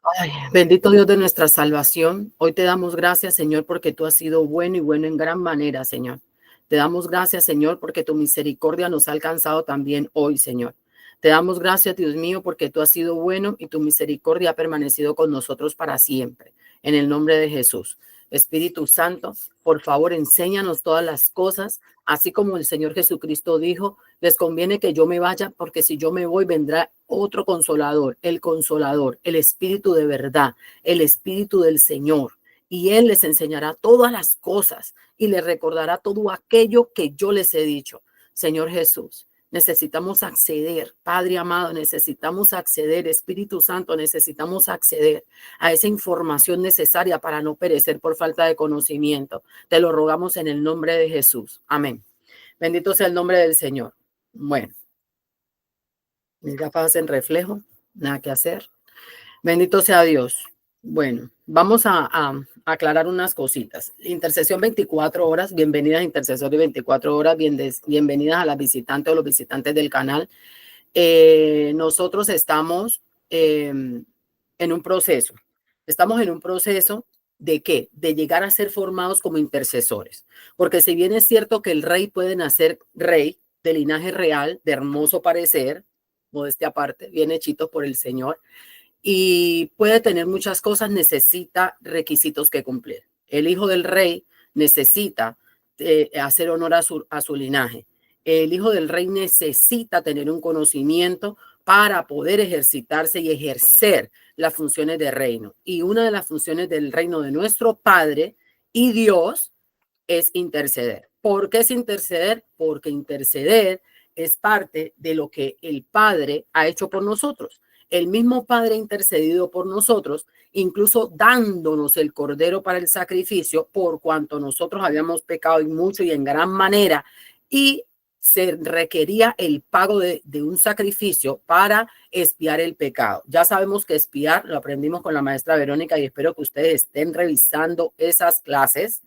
Ay, bendito Dios de nuestra salvación. Hoy te damos gracias, Señor, porque tú has sido bueno y bueno en gran manera, Señor. Te damos gracias, Señor, porque tu misericordia nos ha alcanzado también hoy, Señor. Te damos gracias, Dios mío, porque tú has sido bueno y tu misericordia ha permanecido con nosotros para siempre. En el nombre de Jesús. Espíritu Santo, por favor, enséñanos todas las cosas, así como el Señor Jesucristo dijo, les conviene que yo me vaya, porque si yo me voy, vendrá otro consolador, el Espíritu de verdad, el Espíritu del Señor. Y Él les enseñará todas las cosas y les recordará todo aquello que yo les he dicho. Señor Jesús, necesitamos acceder, Padre amado, necesitamos acceder, Espíritu Santo, necesitamos acceder a esa información necesaria para no perecer por falta de conocimiento. Te lo rogamos en el nombre de Jesús. Amén. Bendito sea el nombre del Señor. Bueno, mis gafas hacen reflejo, nada que hacer. Bendito sea Dios. Bueno, vamos a aclarar unas cositas. Intercesión 24 horas, bienvenidas intercesores 24 horas, bienvenidas a las visitantes o los visitantes del canal. Nosotros estamos en un proceso. Estamos en un proceso ¿de qué? De llegar a ser formados como intercesores. Porque si bien es cierto que el rey puede nacer rey de linaje real, de hermoso parecer, modestia aparte, bien hechito por el Señor, y puede tener muchas cosas, necesita requisitos que cumplir. El hijo del rey necesita hacer honor a su linaje. El hijo del rey necesita tener un conocimiento para poder ejercitarse y ejercer las funciones del reino. Y una de las funciones del reino de nuestro Padre y Dios es interceder. ¿Por qué es interceder? Porque interceder es parte de lo que el Padre ha hecho por nosotros. El mismo Padre ha intercedido por nosotros, incluso dándonos el cordero para el sacrificio, por cuanto nosotros habíamos pecado y mucho y en gran manera, y se requería el pago de un sacrificio para expiar el pecado. Ya sabemos que expiar, lo aprendimos con la maestra Verónica y espero que ustedes estén revisando esas clases.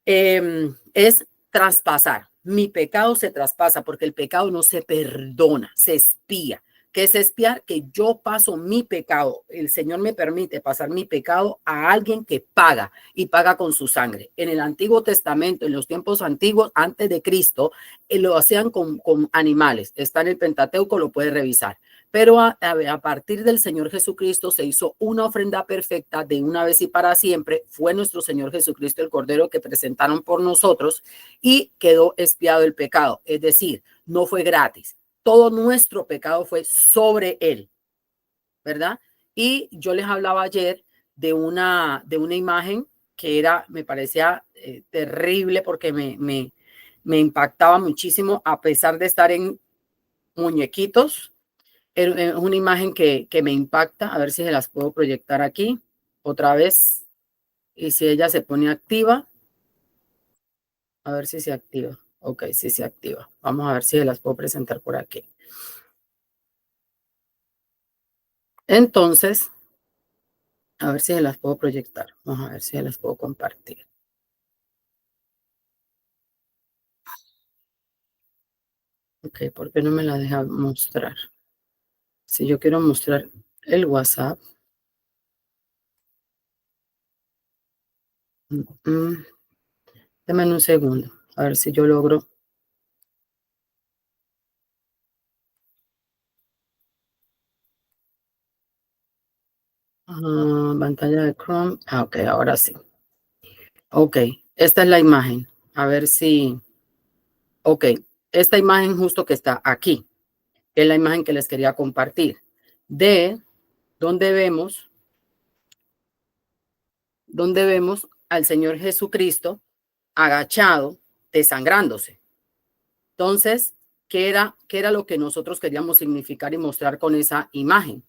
Es traspasar. Mi pecado se traspasa porque el pecado no se perdona, se expía. ¿Qué es expiar? Que yo paso mi pecado. El Señor me permite pasar mi pecado a alguien que paga y paga con su sangre. En el Antiguo Testamento, en los tiempos antiguos, antes de Cristo, lo hacían con animales. Está en el Pentateuco, lo puede revisar. Pero a partir del Señor Jesucristo se hizo una ofrenda perfecta de una vez y para siempre. Fue nuestro Señor Jesucristo el Cordero que presentaron por nosotros y quedó expiado el pecado. Es decir, no fue gratis. Todo nuestro pecado fue sobre él, ¿verdad? Y yo les hablaba ayer de una imagen que era, me parecía terrible porque me impactaba muchísimo a pesar de estar en muñequitos. Es una imagen que me impacta, a ver si se las puedo proyectar aquí otra vez. Y si ella se pone activa, a ver si se activa. Ok, sí se activa. Vamos a ver si se las puedo presentar por aquí. Entonces, a ver si se las puedo proyectar. Vamos a ver si se las puedo compartir. Ok, ¿por qué no me la deja mostrar? Si yo quiero mostrar el WhatsApp. Dame un segundo, a ver si yo logro. Pantalla de Chrome. Ok, ahora sí. Ok, esta es la imagen. A ver si... Ok, esta imagen justo que está aquí es la imagen que les quería compartir. De donde vemos al Señor Jesucristo agachado, desangrándose. Entonces, ¿qué era lo que nosotros queríamos significar y mostrar con esa imagen?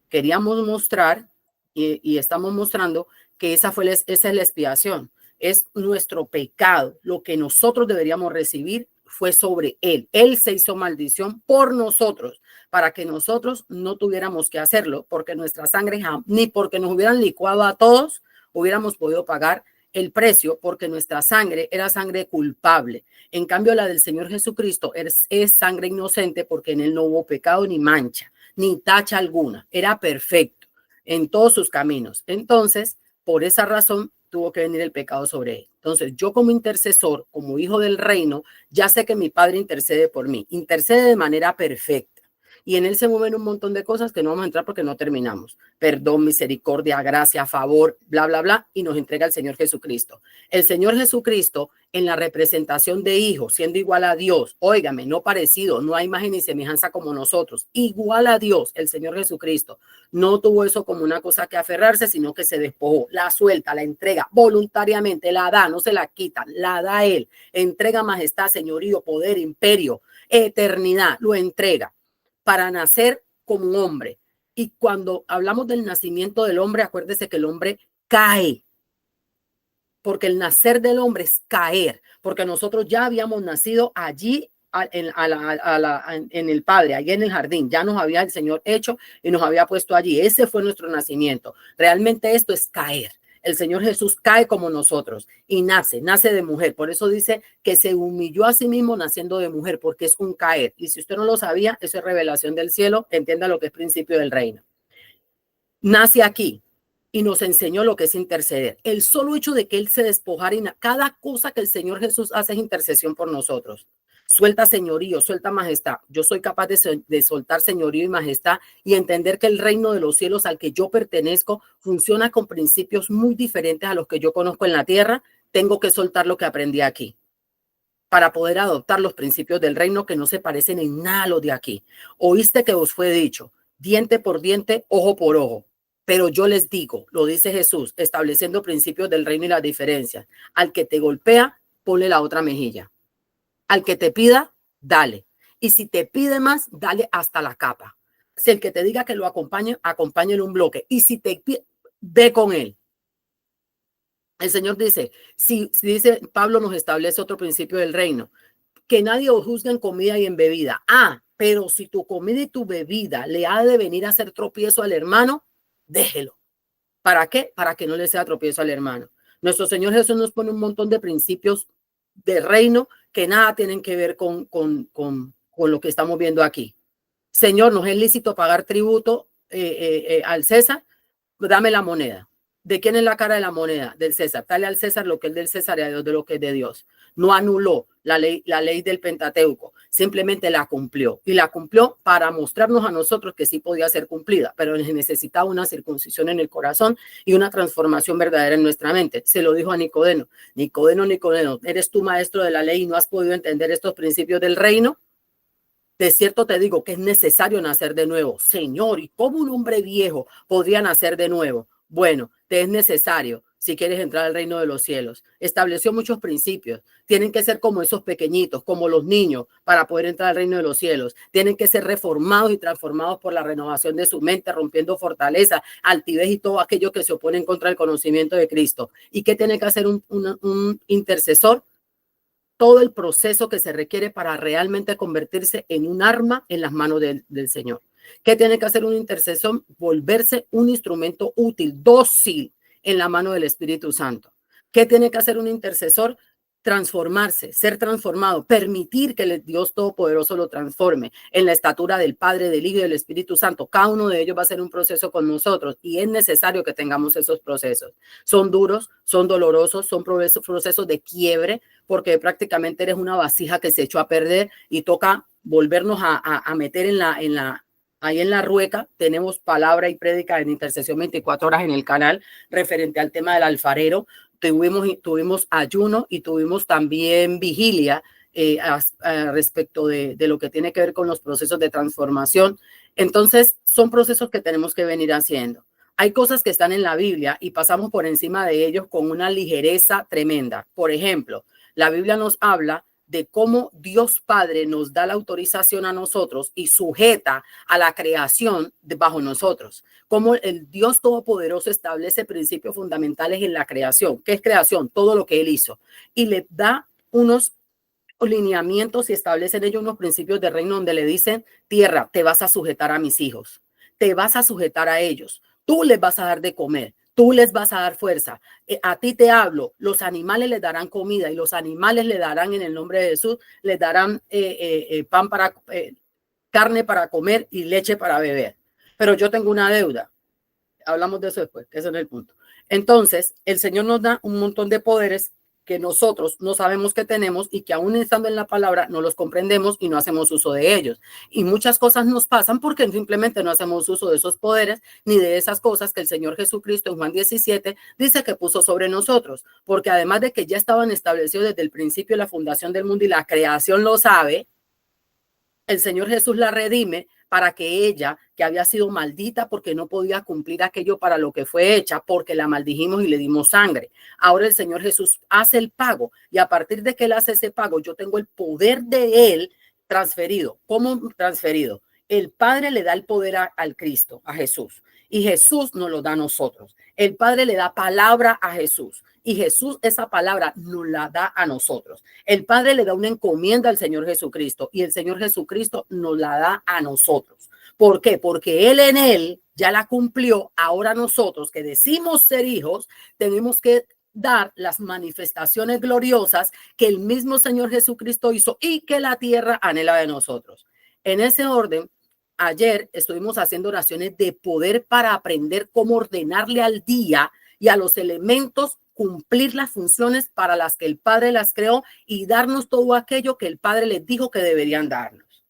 Queríamos mostrar y estamos mostrando que esa es la expiación, es nuestro pecado, lo que nosotros deberíamos recibir fue sobre él. Él se hizo maldición por nosotros, para que nosotros no tuviéramos que hacerlo, porque nuestra sangre, ni porque nos hubieran licuado a todos, hubiéramos podido pagar el precio, porque nuestra sangre era sangre culpable. En cambio, la del Señor Jesucristo es sangre inocente, porque en él no hubo pecado ni mancha, ni tacha alguna, era perfecto. en todos sus caminos. Entonces, por esa razón, tuvo que venir el pecado sobre él. Entonces, yo como intercesor, como hijo del reino, ya sé que mi Padre intercede por mí, intercede de manera perfecta. Y en él se mueven un montón de cosas que no vamos a entrar porque no terminamos. Perdón, misericordia, gracia, favor, bla, bla, bla, y nos entrega el Señor Jesucristo. El Señor Jesucristo, en la representación de hijo, siendo igual a Dios, óigame, no parecido, no hay imagen ni semejanza como nosotros, igual a Dios, el Señor Jesucristo, no tuvo eso como una cosa que aferrarse, sino que se despojó, la suelta, la entrega voluntariamente, la da, no se la quita, la da él, entrega majestad, señorío, poder, imperio, eternidad, lo entrega para nacer como un hombre. Y cuando hablamos del nacimiento del hombre, acuérdese que el hombre cae, porque el nacer del hombre es caer, porque nosotros ya habíamos nacido allí en el Padre, allí en el jardín, ya nos había el Señor hecho y nos había puesto allí. Ese fue nuestro nacimiento. Realmente esto es caer. El Señor Jesús cae como nosotros y nace de mujer. Por eso dice que se humilló a sí mismo naciendo de mujer, porque es un caer. Y si usted no lo sabía, eso es revelación del cielo. Entienda lo que es principio del reino. Nace aquí y nos enseñó lo que es interceder. El solo hecho de que él se despojara, y cada cosa que el Señor Jesús hace es intercesión por nosotros. Suelta señorío, suelta majestad. Yo soy capaz de soltar señorío y majestad y entender que el reino de los cielos al que yo pertenezco funciona con principios muy diferentes a los que yo conozco en la tierra. Tengo que soltar lo que aprendí aquí para poder adoptar los principios del reino que no se parecen en nada a los de aquí. Oíste que os fue dicho, diente por diente, ojo por ojo. Pero yo les digo, lo dice Jesús, estableciendo principios del reino y las diferencias. Al que te golpea, ponle la otra mejilla. Al que te pida, dale. Y si te pide más, dale hasta la capa. Si el que te diga que lo acompañe, acompáñale un bloque. Y si te pide, ve con él. El Señor dice, si dice, Pablo nos establece otro principio del reino, que nadie os juzgue en comida y en bebida. Pero si tu comida y tu bebida le ha de venir a hacer tropiezo al hermano, déjelo. ¿Para qué? Para que no le sea tropiezo al hermano. Nuestro Señor Jesús nos pone un montón de principios de reino que nada tienen que ver con lo que estamos viendo aquí. Señor, ¿nos es lícito pagar tributo al César? Dame la moneda. ¿De quién es la cara de la moneda? Del César. Dale al César lo que es del César y a Dios de lo que es de Dios. No anuló la ley del Pentateuco, simplemente la cumplió. Y la cumplió para mostrarnos a nosotros que sí podía ser cumplida, pero necesitaba una circuncisión en el corazón y una transformación verdadera en nuestra mente. Se lo dijo a Nicodemo. Nicodemo, ¿eres tú maestro de la ley y no has podido entender estos principios del reino? De cierto te digo que es necesario nacer de nuevo. Señor, ¿y cómo un hombre viejo podría nacer de nuevo? Bueno, te es necesario si quieres entrar al reino de los cielos. Estableció muchos principios. Tienen que ser como esos pequeñitos, como los niños, para poder entrar al reino de los cielos. Tienen que ser reformados y transformados por la renovación de su mente, rompiendo fortaleza, altivez y todo aquello que se opone en contra del conocimiento de Cristo. ¿Y qué tiene que hacer un intercesor? Todo el proceso que se requiere para realmente convertirse en un arma en las manos del Señor. ¿Qué tiene que hacer un intercesor? Volverse un instrumento útil, dócil en la mano del Espíritu Santo. ¿Qué tiene que hacer un intercesor? Transformarse, ser transformado, permitir que el Dios Todopoderoso lo transforme en la estatura del Padre, del Hijo y del Espíritu Santo. Cada uno de ellos va a ser un proceso con nosotros y es necesario que tengamos esos procesos. Son duros, son dolorosos, son procesos de quiebre, porque prácticamente eres una vasija que se echó a perder y toca volvernos a meter ahí en la rueca. Tenemos palabra y prédica en Intercesión 24 horas en el canal referente al tema del alfarero. Tuvimos ayuno y tuvimos también vigilia respecto de lo que tiene que ver con los procesos de transformación. Entonces, son procesos que tenemos que venir haciendo. Hay cosas que están en la Biblia y pasamos por encima de ellos con una ligereza tremenda. Por ejemplo, la Biblia nos habla de cómo Dios Padre nos da la autorización a nosotros y sujeta a la creación bajo nosotros. Cómo el Dios Todopoderoso establece principios fundamentales en la creación. ¿Qué es creación? Todo lo que Él hizo. Y le da unos lineamientos y establece en ellos unos principios de reino donde le dicen, tierra, te vas a sujetar a mis hijos. Te vas a sujetar a ellos. Tú les vas a dar de comer. Tú les vas a dar fuerza. A ti te hablo, los animales les darán comida y los animales le darán en el nombre de Jesús, les darán carne para comer y leche para beber. Pero yo tengo una deuda. Hablamos de eso después, que ese no es el punto. Entonces, el Señor nos da un montón de poderes que nosotros no sabemos que tenemos y que aún estando en la palabra no los comprendemos y no hacemos uso de ellos. Y muchas cosas nos pasan porque simplemente no hacemos uso de esos poderes ni de esas cosas que el Señor Jesucristo en Juan 17 dice que puso sobre nosotros. Porque además de que ya estaban establecidos desde el principio de la fundación del mundo y la creación lo sabe, el Señor Jesús la redime para que ella, que había sido maldita porque no podía cumplir aquello para lo que fue hecha, porque la maldijimos y le dimos sangre. Ahora el Señor Jesús hace el pago y a partir de que él hace ese pago, yo tengo el poder de él transferido. ¿Cómo transferido? El Padre le da el poder al Cristo, a Jesús, y Jesús nos lo da a nosotros. El Padre le da palabra a Jesús y Jesús esa palabra nos la da a nosotros. El Padre le da una encomienda al Señor Jesucristo y el Señor Jesucristo nos la da a nosotros. ¿Por qué? Porque Él en Él ya la cumplió. Ahora nosotros que decimos ser hijos, tenemos que dar las manifestaciones gloriosas que el mismo Señor Jesucristo hizo y que la tierra anhela de nosotros. En ese orden, ayer estuvimos haciendo oraciones de poder para aprender cómo ordenarle al día y a los elementos cumplir las funciones para las que el Padre las creó y darnos todo aquello que el Padre les dijo que deberían darnos.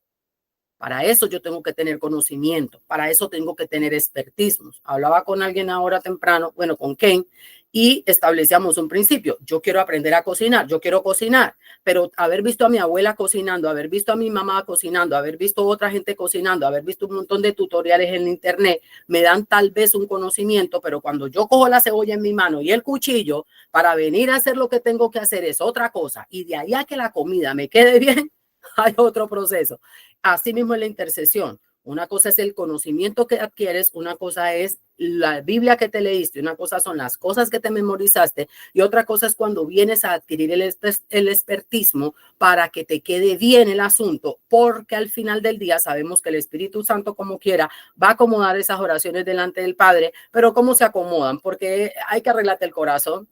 Para eso yo tengo que tener conocimiento, para eso tengo que tener expertismo. Hablaba con alguien ahora temprano, bueno, con Ken, y establecíamos un principio. Yo quiero aprender a cocinar, yo quiero cocinar, pero haber visto a mi abuela cocinando, haber visto a mi mamá cocinando, haber visto a otra gente cocinando, haber visto un montón de tutoriales en internet, me dan tal vez un conocimiento, pero cuando yo cojo la cebolla en mi mano y el cuchillo para venir a hacer lo que tengo que hacer es otra cosa, y de ahí a que la comida me quede bien, hay otro proceso. Así mismo en la intercesión. Una cosa es el conocimiento que adquieres, una cosa es la Biblia que te leíste, una cosa son las cosas que te memorizaste y otra cosa es cuando vienes a adquirir el expertismo para que te quede bien el asunto, porque al final del día sabemos que el Espíritu Santo como quiera va a acomodar esas oraciones delante del Padre, pero ¿cómo se acomodan? Porque hay que arreglarte el corazón,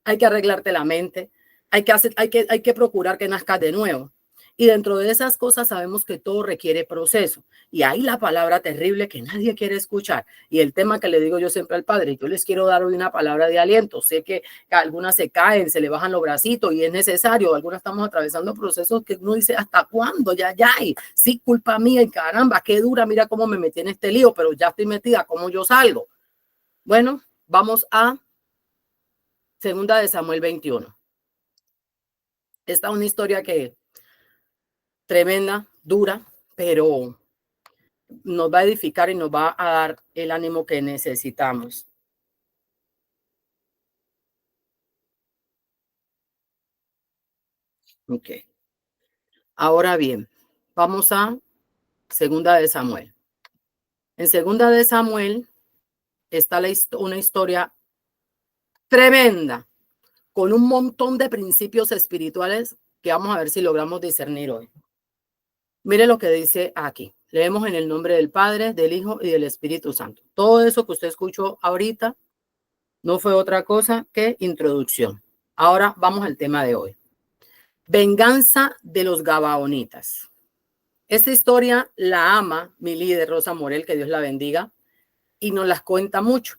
hay que arreglarte la mente, hay que procurar que nazcas de nuevo. Y dentro de esas cosas sabemos que todo requiere proceso. Y ahí la palabra terrible que nadie quiere escuchar. Y el tema que le digo yo siempre al Padre, yo les quiero dar hoy una palabra de aliento. Sé que algunas se caen, se le bajan los bracitos y es necesario. Algunas estamos atravesando procesos que uno dice, ¿hasta cuándo? Ya. Y sí, culpa mía y caramba, qué dura, mira cómo me metí en este lío, pero ya estoy metida, ¿cómo yo salgo? Bueno, vamos a Segunda de Samuel 21. Esta es una historia que tremenda, dura, pero nos va a edificar y nos va a dar el ánimo que necesitamos. Ok. Ahora bien, vamos a Segunda de Samuel. En Segunda de Samuel está una historia tremenda con un montón de principios espirituales que vamos a ver si logramos discernir hoy. Mire lo que dice aquí. Leemos en el nombre del Padre, del Hijo y del Espíritu Santo. Todo eso que usted escuchó ahorita no fue otra cosa que introducción. Ahora vamos al tema de hoy. Venganza de los Gabaonitas. Esta historia la ama mi líder Rosa Morel, que Dios la bendiga, y nos las cuenta mucho.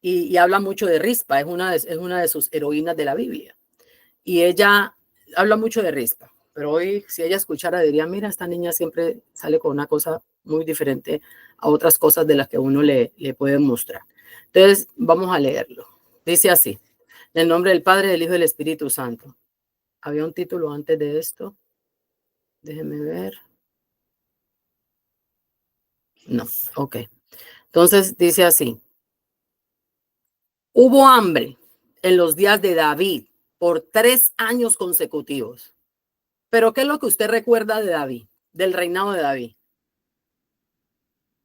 Y habla mucho de Rispa, es una de sus heroínas de la Biblia. Y ella habla mucho de Rispa. Pero hoy, si ella escuchara, diría, mira, esta niña siempre sale con una cosa muy diferente a otras cosas de las que uno le puede mostrar. Entonces, vamos a leerlo. Dice así, en el nombre del Padre, del Hijo y del Espíritu Santo. Había un título antes de esto. Déjenme ver. No, ok. Entonces, dice así. Hubo hambre en los días de David por 3 años consecutivos. Pero ¿qué es lo que usted recuerda de David, del reinado de David?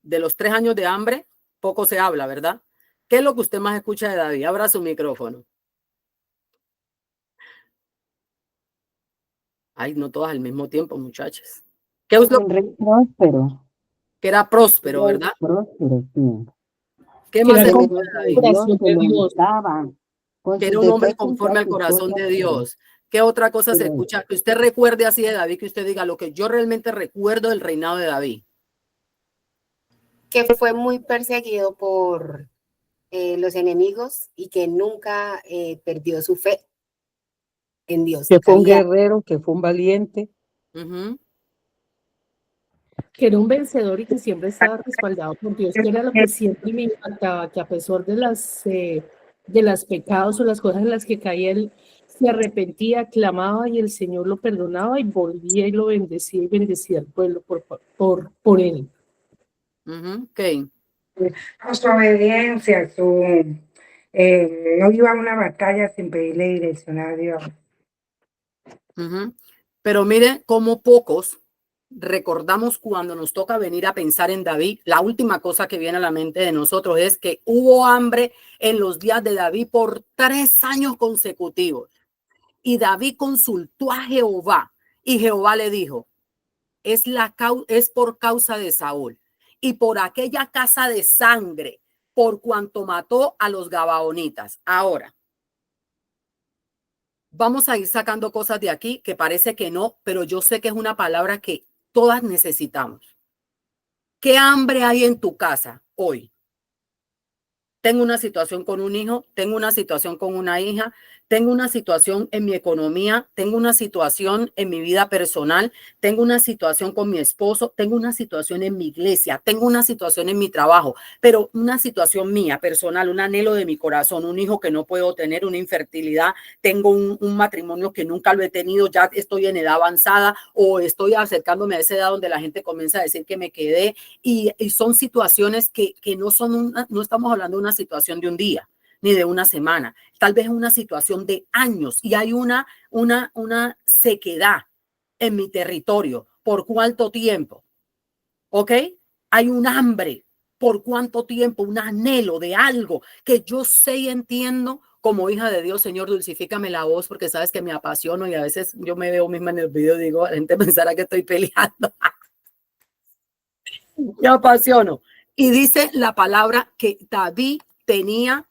De los 3 años de hambre, poco se habla, ¿verdad? ¿Qué es lo que usted más escucha de David? Abra su micrófono. Ay, no todas al mismo tiempo, muchachos. ¿Qué es lo Un rey próspero. que era próspero, verdad? Próspero, sí. ¿Qué más se Era escucha de David? Dios que lo ayudaba. Que era un hombre conforme al corazón de Dios. ¿Qué otra cosa se escucha? Que usted recuerde así de David, que usted diga lo que yo realmente recuerdo del reinado de David. que fue muy perseguido por los enemigos y que nunca perdió su fe en Dios. Que fue un guerrero, que fue un valiente. Que era un vencedor y que siempre estaba respaldado por Dios, que era lo que siempre me impactaba, que a pesar de las pecados o las cosas en las que caía, él se arrepentía, clamaba y el Señor lo perdonaba y volvía y lo bendecía y bendecía al pueblo por él. Okay. Su obediencia, no iba a una batalla sin pedirle dirección a Dios. Pero mire cómo pocos recordamos cuando nos toca venir a pensar en David. La última cosa que viene a la mente de nosotros es que hubo hambre en los días de David por 3 años consecutivos. Y David consultó a Jehová y Jehová le dijo, es por causa de Saúl y por aquella casa de sangre, por cuanto mató a los gabaonitas. Ahora, vamos a ir sacando cosas de aquí que parece que no, pero yo sé que es una palabra que todas necesitamos. ¿Qué hambre hay en tu casa hoy? Tengo una situación con un hijo, tengo una situación con una hija, tengo una situación en mi economía, tengo una situación en mi vida personal, tengo una situación con mi esposo, tengo una situación en mi iglesia, tengo una situación en mi trabajo, pero una situación mía personal, un anhelo de mi corazón, un hijo que no puedo tener, una infertilidad, tengo un matrimonio que nunca lo he tenido, ya estoy en edad avanzada o estoy acercándome a esa edad donde la gente comienza a decir que me quedé y son situaciones que no estamos hablando de una situación de un día ni de una semana, tal vez una situación de años y hay una sequedad en mi territorio. ¿Por cuánto tiempo? ¿Ok? Hay un hambre. ¿Por cuánto tiempo? Un anhelo de algo que yo sé y entiendo como hija de Dios. Señor, dulcifícame la voz porque sabes que me apasiono y a veces yo me veo misma en el video y digo, la gente pensará que estoy peleando. Me apasiono. Y dice la palabra que David tenía,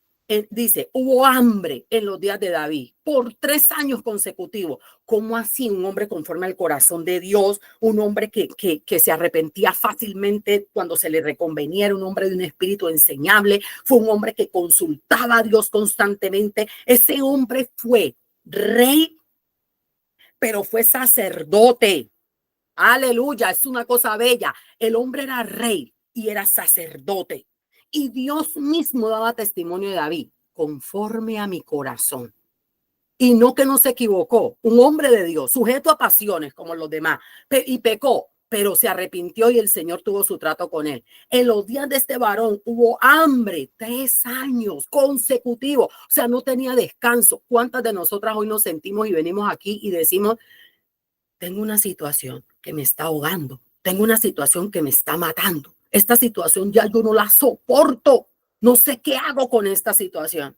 dice, hubo hambre en los días de David por 3 años consecutivos. ¿Cómo así? Un hombre conforme al corazón de Dios, un hombre que se arrepentía fácilmente cuando se le reconveniera, un hombre de un espíritu enseñable, fue un hombre que consultaba a Dios constantemente. Ese hombre fue rey, pero fue sacerdote. Aleluya, es una cosa bella. El hombre era rey y era sacerdote. Y Dios mismo daba testimonio de David, conforme a mi corazón. Y no que no se equivocó, un hombre de Dios, sujeto a pasiones como los demás, y pecó, pero se arrepintió y el Señor tuvo su trato con él. En los días de este varón hubo hambre, 3 años consecutivos, o sea, no tenía descanso. ¿Cuántas de nosotras hoy nos sentimos y venimos aquí y decimos, tengo una situación que me está ahogando, tengo una situación que me está matando, esta situación ya yo no la soporto, no sé qué hago con esta situación?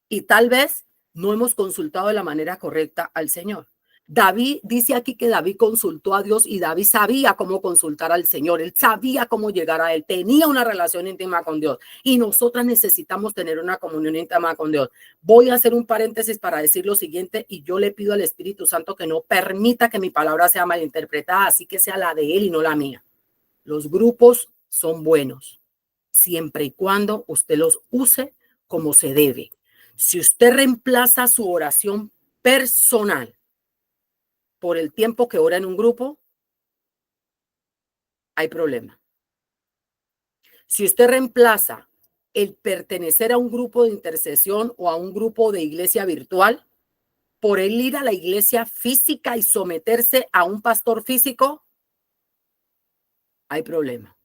Y tal vez no hemos consultado de la manera correcta al Señor. David dice aquí que David consultó a Dios y David sabía cómo consultar al Señor. Él sabía cómo llegar a él. Tenía una relación íntima con Dios y nosotras necesitamos tener una comunión íntima con Dios. Voy a hacer un paréntesis para decir lo siguiente y yo le pido al Espíritu Santo que no permita que mi palabra sea malinterpretada, así que sea la de él y no la mía. Los grupos son buenos siempre y cuando usted los use como se debe. Si usted reemplaza su oración personal por el tiempo que ora en un grupo, hay problema. Si usted reemplaza el pertenecer a un grupo de intercesión o a un grupo de iglesia virtual por el ir a la iglesia física y someterse a un pastor físico, hay problema.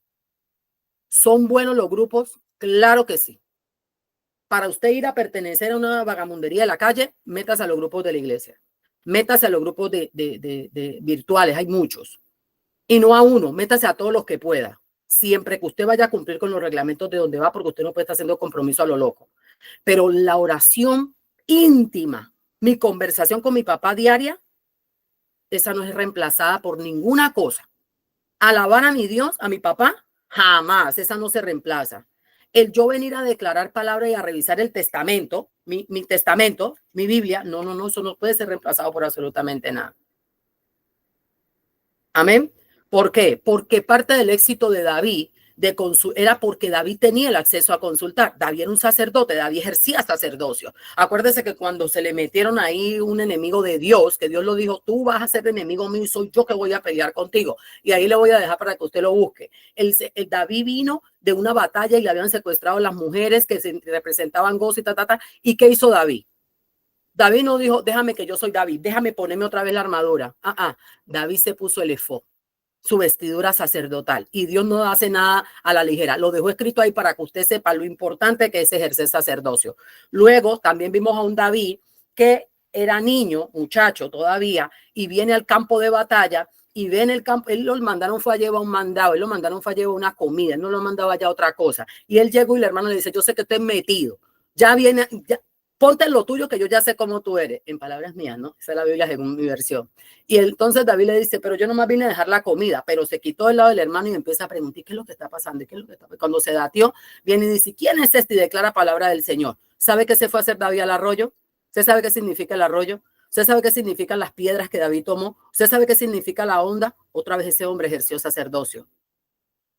¿Son buenos los grupos? Claro que sí. Para usted ir a pertenecer a una vagamundería de la calle, métase a los grupos de la iglesia. Métase a los grupos de virtuales, hay muchos. Y no a uno, métase a todos los que pueda. Siempre que usted vaya a cumplir con los reglamentos de donde va, porque usted no puede estar haciendo compromiso a lo loco. Pero la oración íntima, mi conversación con mi papá diaria, esa no es reemplazada por ninguna cosa. Alabar a mi Dios, a mi papá, jamás, esa no se reemplaza. El yo venir a declarar palabra y a revisar el testamento, mi testamento, mi Biblia, no, eso no puede ser reemplazado por absolutamente nada. Amén. ¿Por qué? Porque parte del éxito de David era porque David tenía el acceso a consultar. David era un sacerdote, David ejercía sacerdocio. Acuérdese que cuando se le metieron ahí un enemigo de Dios, que Dios lo dijo, tú vas a ser enemigo mío y soy yo que voy a pelear contigo. Y ahí le voy a dejar para que usted lo busque. El David vino de una batalla y le habían secuestrado a las mujeres que se representaban gozo y ¿Y qué hizo David? David no dijo, déjame que yo soy David, déjame ponerme otra vez la armadura. David se puso el efod, su vestidura sacerdotal, y Dios no hace nada a la ligera. Lo dejó escrito ahí para que usted sepa lo importante que es ejercer sacerdocio. Luego también vimos a un David que era niño, muchacho todavía, y viene al campo de batalla y ve en el campo, él lo mandaron fue a llevar un mandado, él lo mandaron fue a llevar una comida, él no lo mandaba ya otra cosa. Y él llegó y el hermano le dice, yo sé que usted es metido, ya viene, ya, ponte en lo tuyo que yo ya sé cómo tú eres. En palabras mías, ¿no? Esa es la Biblia según mi versión. Y entonces David le dice, pero yo nomás vine a dejar la comida, pero se quitó del lado del hermano y empieza a preguntar, ¿qué es lo que está pasando? ¿Qué es lo que está pasando? Cuando se datió, viene y dice, ¿quién es este? Y declara palabra del Señor. ¿Sabe qué se fue a hacer David al arroyo? ¿Usted sabe qué significa el arroyo? ¿Usted sabe qué significan las piedras que David tomó? ¿Usted sabe qué significa la onda? Otra vez ese hombre ejerció sacerdocio.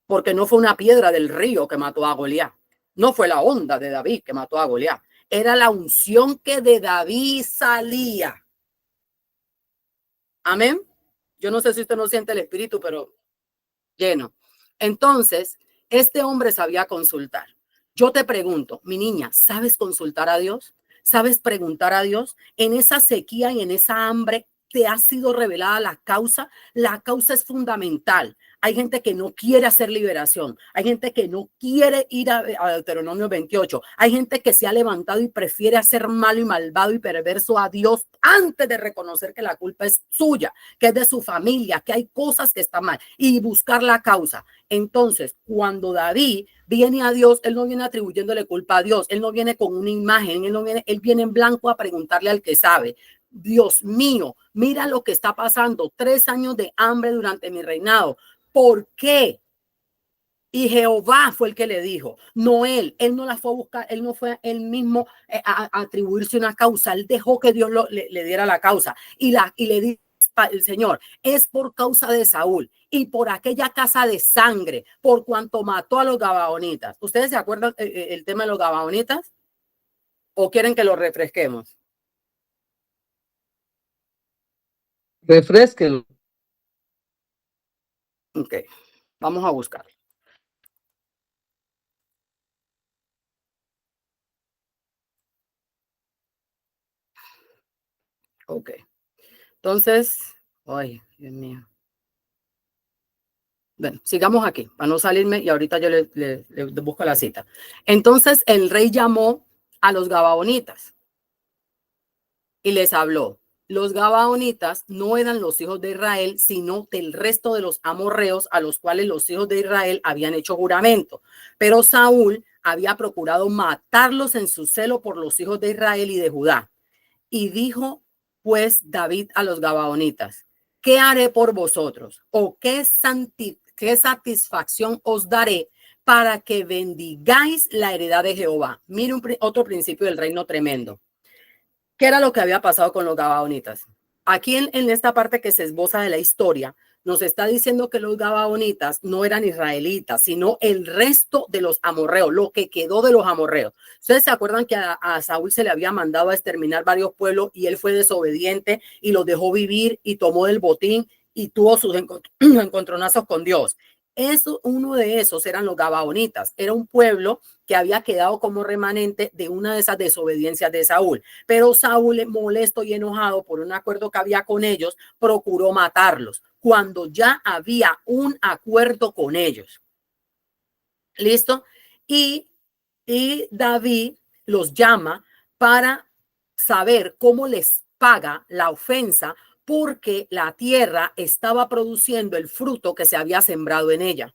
Porque no fue una piedra del río que mató a Goliat. No fue la onda de David que mató a Goliat. Era la unción que de David salía. Amén. Yo no sé si usted no siente el espíritu, pero lleno. Entonces, este hombre sabía consultar. Yo te pregunto, mi niña, ¿sabes consultar a Dios? ¿Sabes preguntar a Dios? En esa sequía y en esa hambre, ¿te ha sido revelada la causa? La causa es fundamental. Hay gente que no quiere hacer liberación. Hay gente que no quiere ir a Deuteronomio 28. Hay gente que se ha levantado y prefiere hacer malo y malvado y perverso a Dios antes de reconocer que la culpa es suya, que es de su familia, que hay cosas que están mal y buscar la causa. Entonces, cuando David viene a Dios, él no viene atribuyéndole culpa a Dios. Él no viene con una imagen. Él viene en blanco a preguntarle al que sabe. Dios mío, mira lo que está pasando. 3 años de hambre durante mi reinado. ¿Por qué? Y Jehová fue el que le dijo, no él no la fue a buscar, él no fue él mismo a atribuirse una causa, él dejó que Dios le diera la causa y le dijo el Señor, es por causa de Saúl y por aquella casa de sangre, por cuanto mató a los gabaonitas. ¿Ustedes se acuerdan el tema de los gabaonitas? ¿O quieren que lo refresquemos? Refresquelo. Ok, vamos a buscar. Ok, entonces, ay, Dios mío. Bueno, sigamos aquí, para no salirme y ahorita yo le busco la cita. Entonces el rey llamó a los gabaonitas y les habló. Los gabaonitas no eran los hijos de Israel, sino del resto de los amorreos a los cuales los hijos de Israel habían hecho juramento. Pero Saúl había procurado matarlos en su celo por los hijos de Israel y de Judá. Y dijo pues David a los gabaonitas, ¿qué haré por vosotros? ¿O qué satisfacción os daré para que bendigáis la heredad de Jehová? Mire otro principio del reino tremendo. ¿Qué era lo que había pasado con los gabaonitas? Aquí en esta parte que se esboza de la historia, nos está diciendo que los gabaonitas no eran israelitas, sino el resto de los amorreos, lo que quedó de los amorreos. Ustedes se acuerdan que a Saúl se le había mandado a exterminar varios pueblos y él fue desobediente y los dejó vivir y tomó del botín y tuvo sus encontronazos con Dios. Uno de esos eran los gabaonitas. Era un pueblo que había quedado como remanente de una de esas desobediencias de Saúl. Pero Saúl, molesto y enojado por un acuerdo que había con ellos, procuró matarlos cuando ya había un acuerdo con ellos. ¿Listo? Y David los llama para saber cómo les paga la ofensa porque la tierra estaba produciendo el fruto que se había sembrado en ella.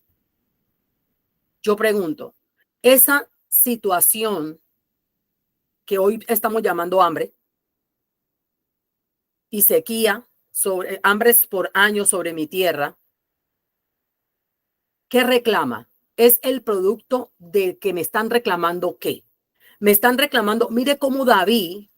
Yo pregunto, esa situación que hoy estamos llamando hambre y sequía, hambres por años sobre mi tierra, ¿qué reclama? Es el producto de que me están reclamando ¿qué? Me están reclamando, mire cómo David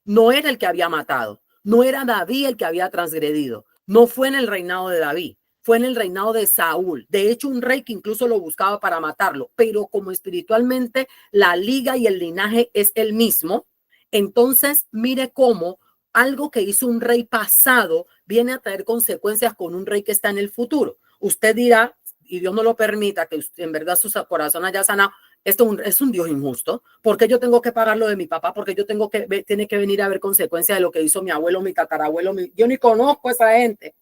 no era el que había matado, no era David el que había transgredido, no fue en el reinado de David, fue en el reinado de Saúl. De hecho, un rey que incluso lo buscaba para matarlo, pero como espiritualmente la liga y el linaje es el mismo, entonces mire cómo algo que hizo un rey pasado viene a traer consecuencias con un rey que está en el futuro. Usted dirá, y Dios no lo permita, que usted, en verdad su corazón haya sanado, esto es un Dios injusto. ¿Por qué yo tengo que pagar lo de mi papá? Porque yo tiene que venir a ver consecuencias de lo que hizo mi abuelo, mi tatarabuelo. Yo ni conozco a esa gente.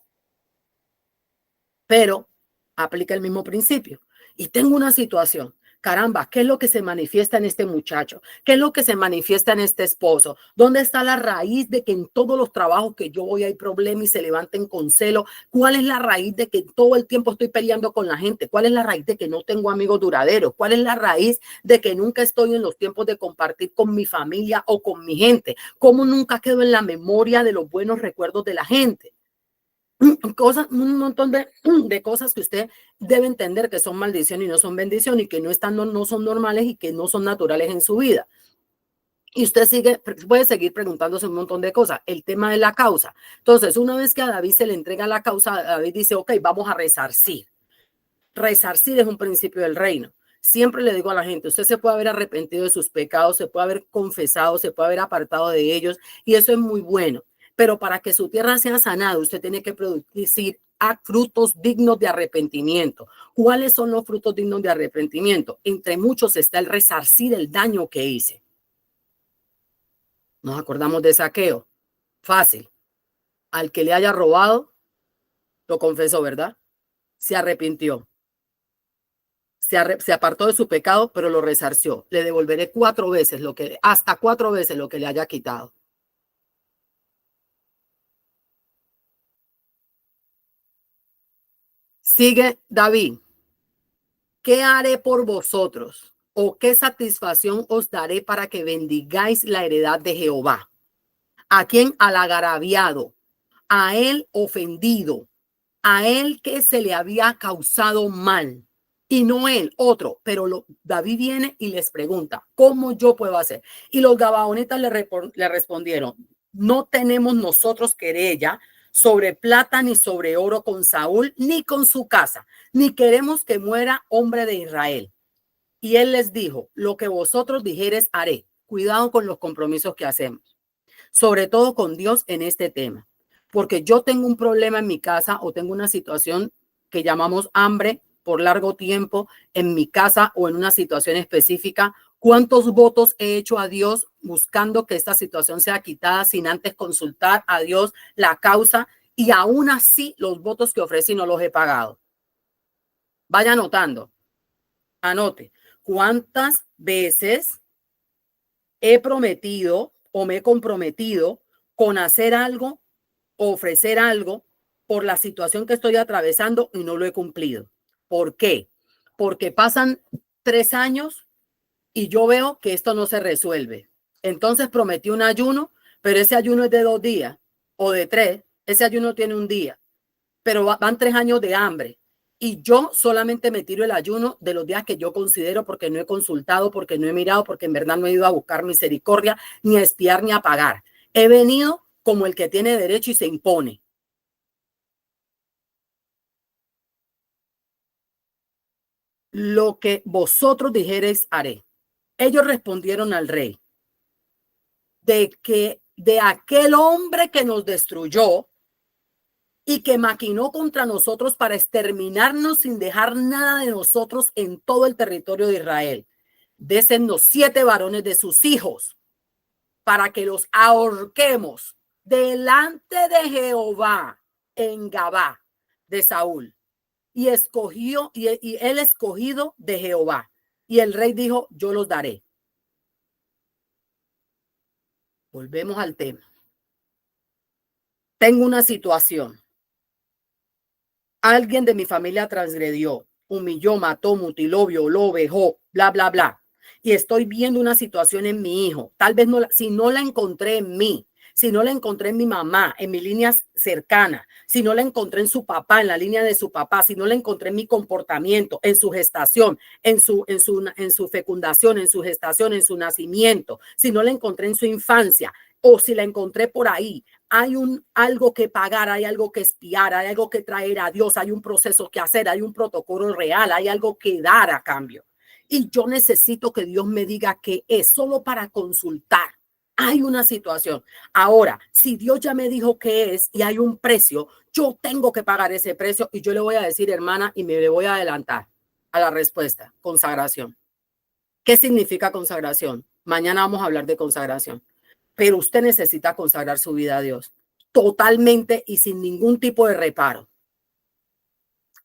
Pero aplica el mismo principio. Y tengo una situación. Caramba, ¿qué es lo que se manifiesta en este muchacho? ¿Qué es lo que se manifiesta en este esposo? ¿Dónde está la raíz de que en todos los trabajos que yo voy hay problemas y se levanten con celo? ¿Cuál es la raíz de que todo el tiempo estoy peleando con la gente? ¿Cuál es la raíz de que no tengo amigos duraderos? ¿Cuál es la raíz de que nunca estoy en los tiempos de compartir con mi familia o con mi gente? ¿Cómo nunca quedo en la memoria de los buenos recuerdos de la gente? Un montón de cosas que usted debe entender que son maldición y no son bendición y que no son normales y que no son naturales en su vida. Y usted puede seguir preguntándose un montón de cosas. El tema de la causa. Entonces, una vez que a David se le entrega la causa, David dice, ok, vamos a resarcir. Resarcir es un principio del reino. Siempre le digo a la gente, usted se puede haber arrepentido de sus pecados, se puede haber confesado, se puede haber apartado de ellos y eso es muy bueno. Pero para que su tierra sea sanada, usted tiene que producir frutos dignos de arrepentimiento. ¿Cuáles son los frutos dignos de arrepentimiento? Entre muchos está el resarcir el daño que hice. Nos acordamos de Zaqueo. Fácil. Al que le haya robado, lo confesó, ¿verdad? Se arrepintió. Se apartó de su pecado, pero lo resarció. Le devolveré hasta 4 veces lo que le haya quitado. Sigue David. ¿Qué haré por vosotros? ¿O qué satisfacción os daré para que bendigáis la heredad de Jehová? ¿A quién? Al agraviado, a él ofendido, a él que se le había causado mal. Y no él, otro. Pero David viene y les pregunta, ¿cómo yo puedo hacer? Y los gabaonitas le respondieron, no tenemos nosotros querella sobre plata ni sobre oro con Saúl ni con su casa, ni queremos que muera hombre de Israel. Y él les dijo, lo que vosotros dijeres haré. Cuidado con los compromisos que hacemos, sobre todo con Dios en este tema, porque yo tengo un problema en mi casa o tengo una situación que llamamos hambre por largo tiempo en mi casa o en una situación específica. ¿Cuántos votos he hecho a Dios buscando que esta situación sea quitada sin antes consultar a Dios la causa? Y aún así los votos que ofrecí no los he pagado. Vaya anotando. Anote. ¿Cuántas veces he prometido o me he comprometido con hacer algo, ofrecer algo por la situación que estoy atravesando y no lo he cumplido? ¿Por qué? Porque pasan 3 años y yo veo que esto no se resuelve. Entonces prometí un ayuno, pero ese ayuno es de 2 días o de 3. Ese ayuno tiene un día, pero van 3 años de hambre. Y yo solamente me tiro el ayuno de los días que yo considero porque no he consultado, porque no he mirado, porque en verdad no he ido a buscar misericordia, ni a espiar, ni a pagar. He venido como el que tiene derecho y se impone. Lo que vosotros dijereis haré. Ellos respondieron al rey de aquel hombre que nos destruyó y que maquinó contra nosotros para exterminarnos sin dejar nada de nosotros en todo el territorio de Israel. Désennos 7 varones de sus hijos para que los ahorquemos delante de Jehová en Gabá de Saúl. Y él escogido de Jehová. Y el rey dijo, yo los daré. Volvemos al tema. Tengo una situación. Alguien de mi familia transgredió, humilló, mató, mutiló, violó, vejó, bla, bla, bla. Y estoy viendo una situación en mi hijo. Tal vez si no la encontré en mí, si no la encontré en mi mamá, en mi línea cercana, si no la encontré en su papá, en la línea de su papá, si no la encontré en mi comportamiento, en su gestación, en su fecundación, en su gestación, en su nacimiento, si no la encontré en su infancia o si la encontré por ahí, hay algo que pagar, hay algo que expiar, hay algo que traer a Dios, hay un proceso que hacer, hay un protocolo real, hay algo que dar a cambio. Y yo necesito que Dios me diga qué es, solo para consultar. Hay una situación. Ahora, si Dios ya me dijo qué es y hay un precio, yo tengo que pagar ese precio y yo le voy a decir, hermana, y me le voy a adelantar a la respuesta, consagración. ¿Qué significa consagración? Mañana vamos a hablar de consagración. Pero usted necesita consagrar su vida a Dios totalmente y sin ningún tipo de reparo.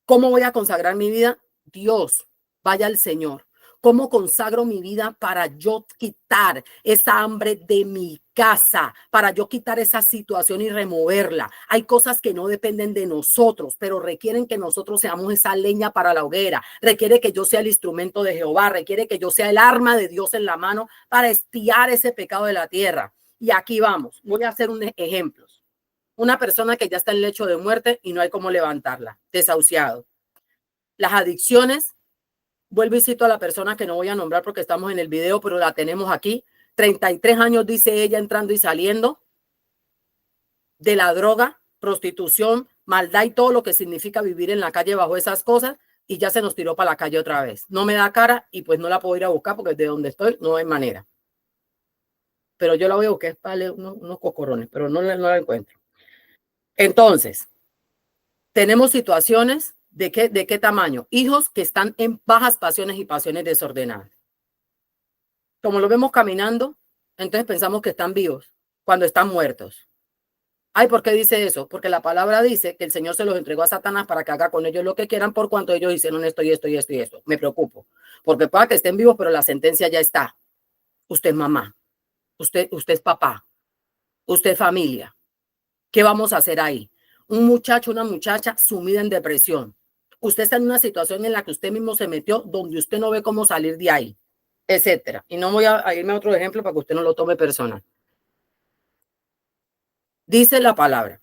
¿Cómo voy a consagrar mi vida? Dios, vaya al Señor. ¿Cómo consagro mi vida para yo quitar esa hambre de mi casa, para yo quitar esa situación y removerla? Hay cosas que no dependen de nosotros, pero requieren que nosotros seamos esa leña para la hoguera. Requiere que yo sea el instrumento de Jehová, requiere que yo sea el arma de Dios en la mano para expiar ese pecado de la tierra. Y aquí vamos, voy a hacer un ejemplo. Una persona que ya está en el lecho de muerte y no hay cómo levantarla, desahuciado. Las adicciones. Vuelvo y cito a la persona que no voy a nombrar porque estamos en el video, pero la tenemos aquí. 33 años, dice ella, entrando y saliendo de la droga, prostitución, maldad y todo lo que significa vivir en la calle bajo esas cosas, y ya se nos tiró para la calle otra vez. No me da cara y pues no la puedo ir a buscar porque de donde estoy no hay manera. Pero yo la voy a buscar para unos cocorrones, pero no la encuentro. Entonces, tenemos situaciones. ¿De qué tamaño? Hijos que están en bajas pasiones y pasiones desordenadas. Como lo vemos caminando, entonces pensamos que están vivos cuando están muertos. Ay, ¿por qué dice eso? Porque la palabra dice que el Señor se los entregó a Satanás para que haga con ellos lo que quieran por cuanto ellos hicieron esto y esto y esto y esto. Me preocupo. Porque pueda que estén vivos, pero la sentencia ya está. Usted es mamá. Usted es papá. Usted es familia. ¿Qué vamos a hacer ahí? Un muchacho, una muchacha sumida en depresión. Usted está en una situación en la que usted mismo se metió donde usted no ve cómo salir de ahí, etcétera. Y no voy a irme a otro ejemplo para que usted no lo tome personal. Dice la palabra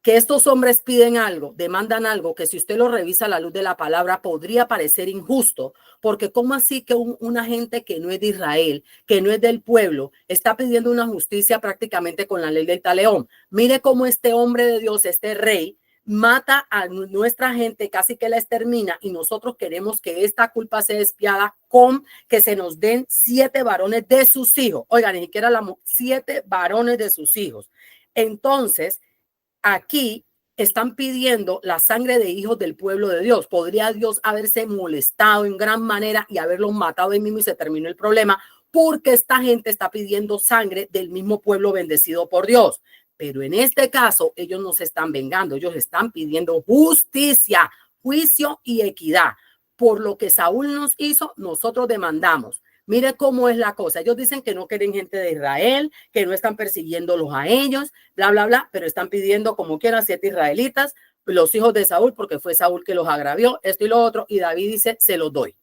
que estos hombres piden algo, demandan algo que si usted lo revisa a la luz de la palabra podría parecer injusto, porque ¿cómo así que una gente que no es de Israel, que no es del pueblo, está pidiendo una justicia prácticamente con la ley del talión? Mire cómo este hombre de Dios, este rey, mata a nuestra gente, casi que la extermina, y nosotros queremos que esta culpa sea expiada con que se nos den 7 varones de sus hijos. Oigan, ni siquiera 7 varones de sus hijos. Entonces, aquí están pidiendo la sangre de hijos del pueblo de Dios. ¿Podría Dios haberse molestado en gran manera y haberlos matado ahí mismo y se terminó el problema? Porque esta gente está pidiendo sangre del mismo pueblo bendecido por Dios. Pero en este caso, ellos no se están vengando, ellos están pidiendo justicia, juicio y equidad. Por lo que Saúl nos hizo, nosotros demandamos. Mire cómo es la cosa. Ellos dicen que no quieren gente de Israel, que no están persiguiéndolos a ellos, bla, bla, bla, pero están pidiendo como quiera 7 israelitas, los hijos de Saúl, porque fue Saúl que los agravió, esto y lo otro, y David dice, se los doy.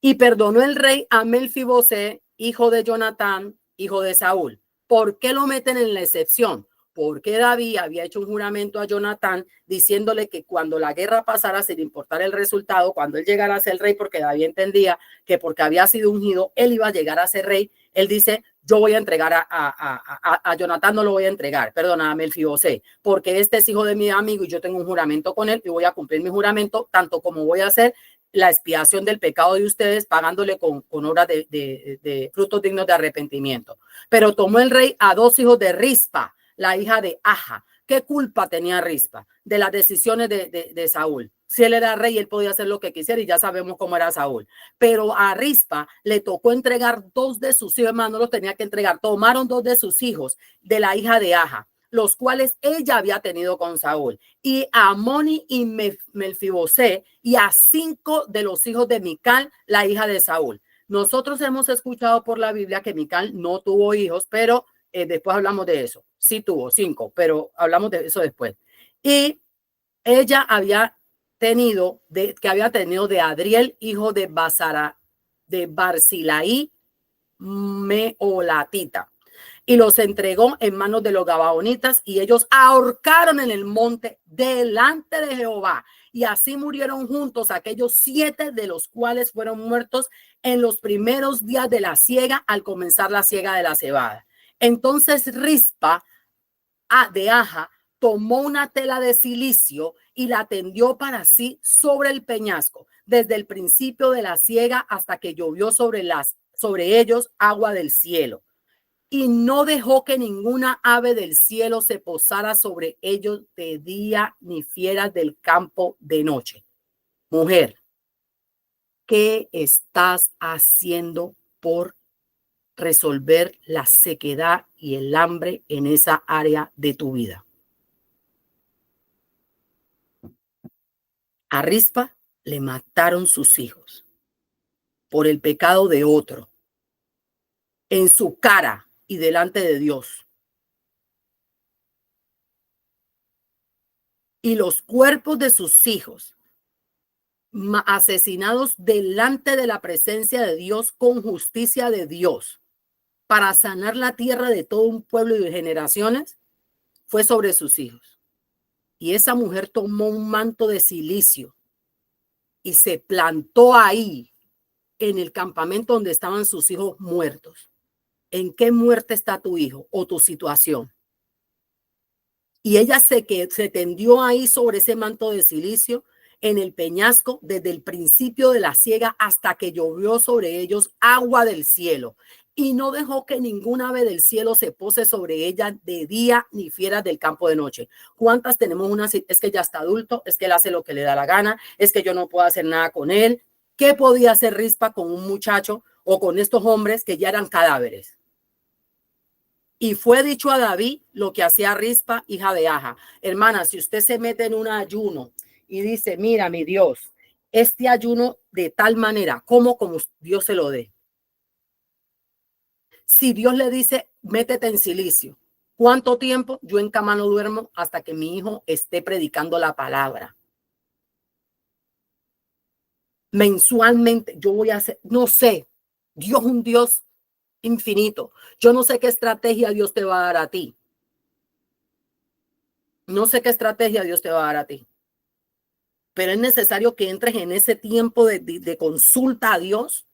Y perdonó el rey a Melfibosé, hijo de Jonatán, hijo de Saúl. ¿Por qué lo meten en la excepción? Porque David había hecho un juramento a Jonatán diciéndole que cuando la guerra pasara, sin importar el resultado, cuando él llegara a ser rey, porque David entendía que porque había sido ungido, él iba a llegar a ser rey. Él dice, yo voy a entregar a Jonatán, no lo voy a entregar, perdona, a Melfibosé, porque este es hijo de mi amigo y yo tengo un juramento con él y voy a cumplir mi juramento, tanto como voy a hacer la expiación del pecado de ustedes, pagándole con obras de frutos dignos de arrepentimiento. Pero tomó el rey a 2 hijos de Rispa, la hija de Aja. ¿Qué culpa tenía Rispa de las decisiones de Saúl? Si él era rey, él podía hacer lo que quisiera y ya sabemos cómo era Saúl. Pero a Rispa le tocó entregar 2 de sus hijos, hermano, no los tenía que entregar. Tomaron 2 de sus hijos de la hija de Aja, los cuales ella había tenido con Saúl, y a Amoni y Melfibosé, y a 5 de los hijos de Mical, la hija de Saúl. Nosotros hemos escuchado por la Biblia que Mical no tuvo hijos, pero después hablamos de eso. Sí tuvo 5, pero hablamos de eso después. Y ella había tenido de Adriel, hijo de Barzilaí Meolatita, y los entregó en manos de los gabaonitas, y ellos ahorcaron en el monte delante de Jehová, y así murieron juntos aquellos 7, de los cuales fueron muertos en los primeros días de la siega, al comenzar la siega de la cebada. Entonces Rispa de Aja tomó una tela de cilicio y la tendió para sí sobre el peñasco, desde el principio de la siega hasta que llovió sobre ellos agua del cielo. Y no dejó que ninguna ave del cielo se posara sobre ellos de día, ni fieras del campo de noche. Mujer, ¿qué estás haciendo por resolver la sequedad y el hambre en esa área de tu vida? A Rispa le mataron sus hijos por el pecado de otro, en su cara y delante de Dios. Y los cuerpos de sus hijos asesinados delante de la presencia de Dios con justicia de Dios para sanar la tierra de todo un pueblo y de generaciones, fue sobre sus hijos. Y esa mujer tomó un manto de cilicio y se plantó ahí en el campamento donde estaban sus hijos muertos. ¿En qué muerte está tu hijo o tu situación? Y ella se tendió ahí sobre ese manto de cilicio en el peñasco desde el principio de la siega hasta que llovió sobre ellos agua del cielo. Y no dejó que ninguna ave del cielo se pose sobre ella de día ni fieras del campo de noche. ¿Cuántas tenemos una? Es que ya está adulto, es que él hace lo que le da la gana, es que yo no puedo hacer nada con él. ¿Qué podía hacer Rispa con un muchacho o con estos hombres que ya eran cadáveres? Y fue dicho a David lo que hacía Rispa, hija de Aja. Hermana, si usted se mete en un ayuno y dice, mira, mi Dios, este ayuno de tal manera, como Dios se lo dé. Si Dios le dice, métete en silicio, ¿cuánto tiempo? Yo en cama no duermo hasta que mi hijo esté predicando la palabra. Mensualmente yo voy a hacer, no sé, Dios es un Dios infinito. Yo no sé qué estrategia Dios te va a dar a ti. No sé qué estrategia Dios te va a dar a ti. Pero es necesario que entres en ese tiempo de consulta a Dios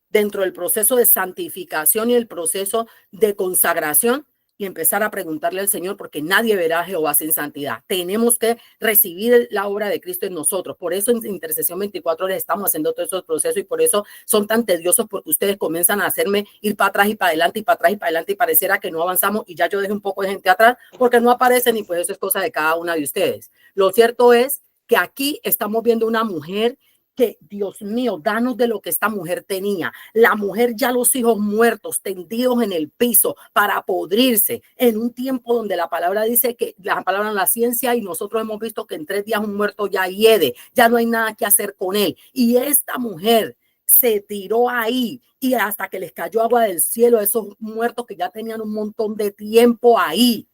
dentro del proceso de santificación y el proceso de consagración y empezar a preguntarle al Señor, porque nadie verá a Jehová sin santidad. Tenemos que recibir la obra de Cristo en nosotros. Por eso en Intercesión 24 horas estamos haciendo todos esos procesos y por eso son tan tediosos, porque ustedes comienzan a hacerme ir para atrás y para adelante y para atrás y para adelante y pareciera que no avanzamos y ya yo dejé un poco de gente atrás porque no aparecen y pues eso es cosa de cada una de ustedes. Lo cierto es que aquí estamos viendo una mujer que, Dios mío, danos de lo que esta mujer tenía. La mujer ya los hijos muertos, tendidos en el piso para podrirse en un tiempo donde la palabra dice que la palabra en la ciencia y nosotros hemos visto que en 3 días un muerto ya hiede, ya no hay nada que hacer con él. Y esta mujer se tiró ahí y hasta que les cayó agua del cielo a esos muertos que ya tenían un montón de tiempo ahí.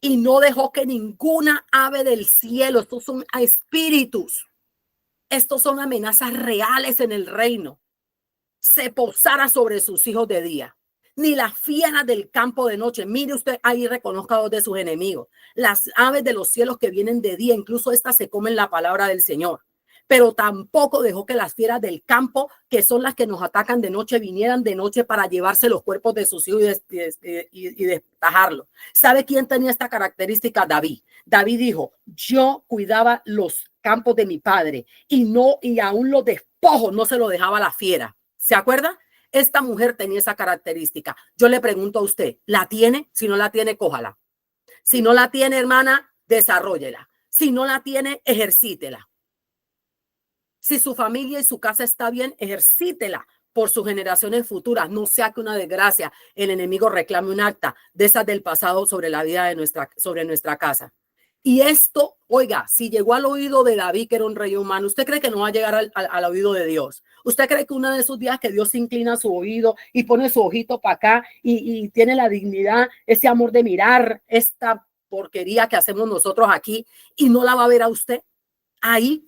Y no dejó que ninguna ave del cielo, estos son espíritus, estos son amenazas reales en el reino, se posara sobre sus hijos de día. Ni las fieras del campo de noche. Mire usted ahí, reconozca a 2 de sus enemigos. Las aves de los cielos que vienen de día, incluso estas se comen la palabra del Señor. Pero tampoco dejó que las fieras del campo, que son las que nos atacan de noche, vinieran de noche para llevarse los cuerpos de sus hijos y destajarlos. ¿Sabe quién tenía esta característica? David. David dijo, yo cuidaba los campos de mi padre y aún los despojos no se lo dejaba a la fiera. ¿Se acuerda? Esta mujer tenía esa característica. Yo le pregunto a usted, ¿la tiene? Si no la tiene, cójala. Si no la tiene, hermana, desarróllela. Si no la tiene, ejercítela. Si su familia y su casa está bien, ejercítela por sus generaciones futuras. No sea que una desgracia el enemigo reclame un acta de esas del pasado sobre la vida de nuestra casa. Y esto, oiga, si llegó al oído de David, que era un rey humano, ¿usted cree que no va a llegar al oído de Dios? ¿Usted cree que uno de esos días que Dios se inclina su oído y pone su ojito para acá y tiene la dignidad, ese amor de mirar esta porquería que hacemos nosotros aquí y no la va a ver a usted ahí?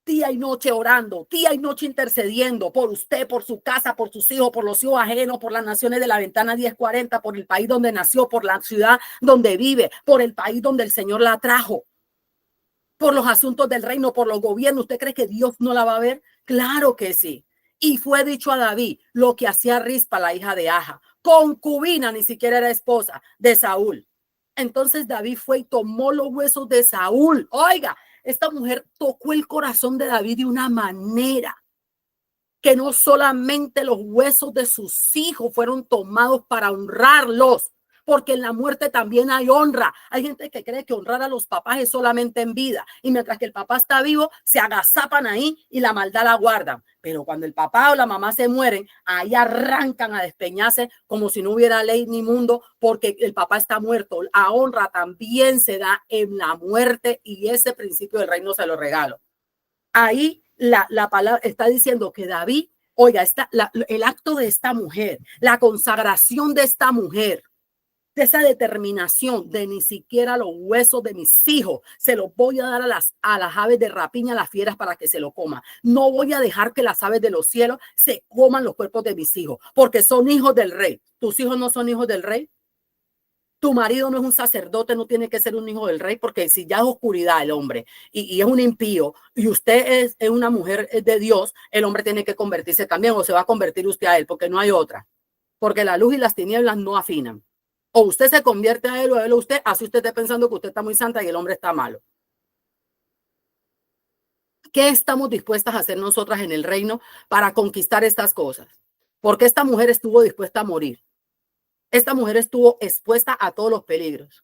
Día y noche orando, día y noche intercediendo por usted, por su casa, por sus hijos, por los hijos ajenos, por las naciones de la ventana 1040, por el país donde nació, por la ciudad donde vive, por el país donde el Señor la trajo, por los asuntos del reino, por los gobiernos. ¿Usted cree que Dios no la va a ver? Claro que sí. Y fue dicho a David lo que hacía Rispa, la hija de Aja. concubina, ni siquiera era esposa de Saúl. Entonces David fue y tomó los huesos de Saúl. Oiga, esta mujer tocó el corazón de David de una manera que no solamente los huesos de sus hijos fueron tomados para honrarlos, porque en la muerte también hay honra. Hay gente que cree que honrar a los papás es solamente en vida, y mientras que el papá está vivo, se agazapan ahí y la maldad la guardan. Pero cuando el papá o la mamá se mueren, ahí arrancan a despeñarse como si no hubiera ley ni mundo, porque el papá está muerto. La honra también se da en la muerte, y ese principio del reino se lo regalo. Ahí la palabra está diciendo que David, oiga, el acto de esta mujer, la consagración de esta mujer, de esa determinación de ni siquiera los huesos de mis hijos se los voy a dar a las aves de rapiña, a las fieras, para que se lo coman. No voy a dejar que las aves de los cielos se coman los cuerpos de mis hijos, porque son hijos del rey. ¿Tus hijos no son hijos del rey? Tu marido no es un sacerdote, no tiene que ser un hijo del rey, porque si ya es oscuridad el hombre y es un impío, y usted es una mujer de Dios, el hombre tiene que convertirse también, o se va a convertir usted a él, porque no hay otra. Porque la luz y las tinieblas no afinan. O usted se convierte a él, o él a usted, así usted esté pensando que usted está muy santa y el hombre está malo. ¿Qué estamos dispuestas a hacer nosotras en el reino para conquistar estas cosas? Porque esta mujer estuvo dispuesta a morir. Esta mujer estuvo expuesta a todos los peligros.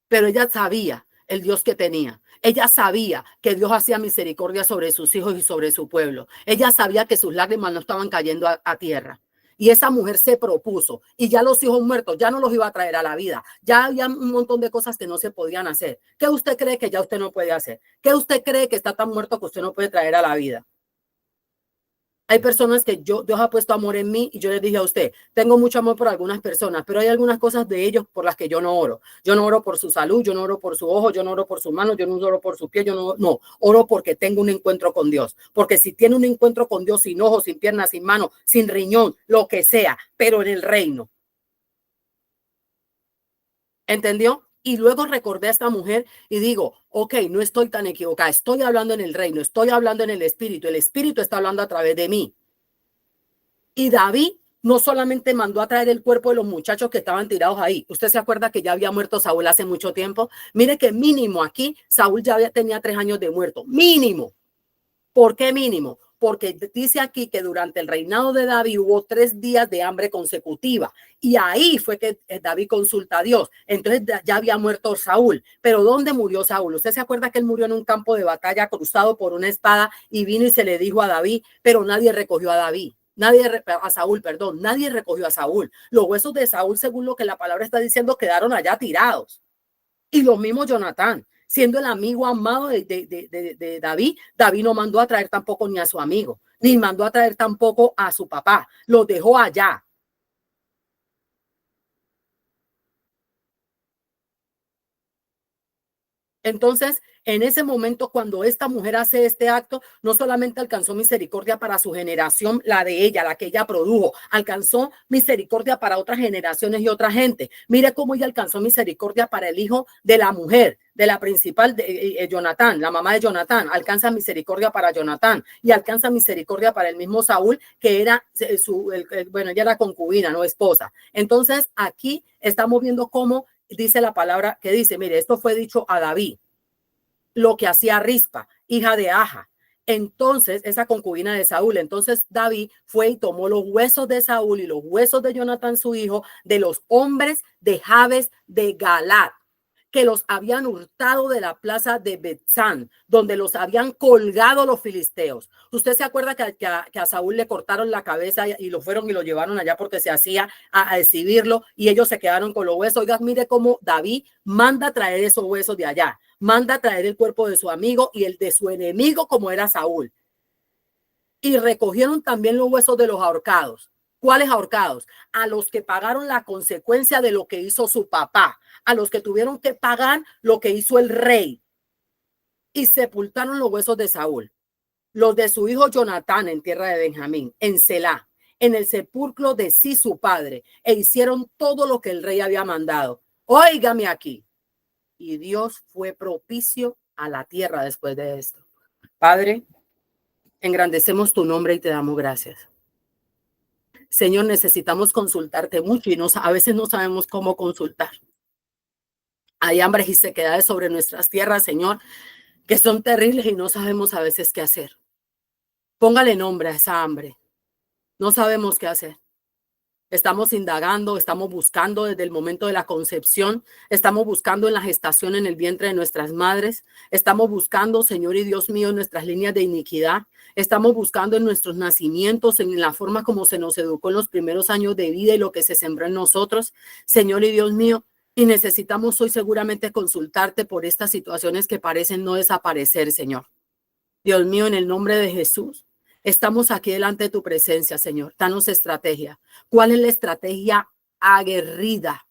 Pero ella sabía el Dios que tenía. Ella sabía que Dios hacía misericordia sobre sus hijos y sobre su pueblo. Ella sabía que sus lágrimas no estaban cayendo a tierra. Y esa mujer se propuso, y ya los hijos muertos ya no los iba a traer a la vida. Ya había un montón de cosas que no se podían hacer. ¿Qué usted cree que ya usted no puede hacer? ¿Qué usted cree que está tan muerto que usted no puede traer a la vida? Hay personas que Dios ha puesto amor en mí, y yo les dije a usted, tengo mucho amor por algunas personas, pero hay algunas cosas de ellos por las que yo no oro. Yo no oro por su salud, yo no oro por su ojo, yo no oro por su mano, yo no oro por su pie, no, oro porque tengo un encuentro con Dios. Porque si tiene un encuentro con Dios sin ojos, sin piernas, sin mano, sin riñón, lo que sea, pero en el reino. ¿Entendió? Y luego recordé a esta mujer y digo, ok, no estoy tan equivocada, estoy hablando en el reino, estoy hablando en el espíritu está hablando a través de mí. Y David no solamente mandó a traer el cuerpo de los muchachos que estaban tirados ahí. Usted se acuerda que ya había muerto Saúl hace mucho tiempo. Mire que mínimo aquí Saúl ya tenía 3 años de muerto. Mínimo. ¿Por qué mínimo? Porque dice aquí que durante el reinado de David hubo 3 días de hambre consecutiva. Y ahí fue que David consulta a Dios. Entonces ya había muerto Saúl. Pero ¿dónde murió Saúl? Usted se acuerda que él murió en un campo de batalla cruzado por una espada, y vino y se le dijo a David, pero nadie recogió a David. Nadie recogió a Saúl. Los huesos de Saúl, según lo que la palabra está diciendo, quedaron allá tirados. Y lo mismo Jonatán, siendo el amigo amado de David, David no mandó a traer tampoco ni a su amigo, ni mandó a traer tampoco a su papá, los dejó allá. Entonces, en ese momento, cuando esta mujer hace este acto, no solamente alcanzó misericordia para su generación, la de ella, la que ella produjo, alcanzó misericordia para otras generaciones y otra gente. Mire cómo ella alcanzó misericordia para el hijo de la mujer, de la principal de Jonatán, la mamá de Jonatán, alcanza misericordia para Jonatán, y alcanza misericordia para el mismo Saúl, que era ella era concubina, no esposa. Entonces, aquí estamos viendo cómo dice la palabra que dice, mire, esto fue dicho a David, lo que hacía Rispa, hija de Aja. Entonces, esa concubina de Saúl, entonces David fue y tomó los huesos de Saúl y los huesos de Jonatán, su hijo, de los hombres de Jabes de Galaad, que los habían hurtado de la plaza de Betzán, donde los habían colgado los filisteos. Usted se acuerda que a Saúl le cortaron la cabeza y lo fueron y lo llevaron allá porque se hacía a exhibirlo, y ellos se quedaron con los huesos. Oiga, mire cómo David manda traer esos huesos de allá, manda traer el cuerpo de su amigo y el de su enemigo, como era Saúl. Y recogieron también los huesos de los ahorcados. ¿Cuáles ahorcados? A los que pagaron la consecuencia de lo que hizo su papá, a los que tuvieron que pagar lo que hizo el rey. Y sepultaron los huesos de Saúl, los de su hijo Jonatán en tierra de Benjamín, en Selá, en el sepulcro de sí su padre, e hicieron todo lo que el rey había mandado. Óigame aquí. Y Dios fue propicio a la tierra después de esto. Padre, engrandecemos tu nombre y te damos gracias. Señor, necesitamos consultarte mucho y a veces no sabemos cómo consultar. Hay hambres y sequedades sobre nuestras tierras, Señor, que son terribles y no sabemos a veces qué hacer. Póngale nombre a esa hambre. No sabemos qué hacer. Estamos indagando, estamos buscando desde el momento de la concepción, estamos buscando en la gestación en el vientre de nuestras madres, estamos buscando, Señor y Dios mío, en nuestras líneas de iniquidad, estamos buscando en nuestros nacimientos, en la forma como se nos educó en los primeros años de vida y lo que se sembró en nosotros, Señor y Dios mío, y necesitamos hoy seguramente consultarte por estas situaciones que parecen no desaparecer, Señor. Dios mío, en el nombre de Jesús. Estamos aquí delante de tu presencia, Señor. Danos estrategia. ¿Cuál es la estrategia aguerrida?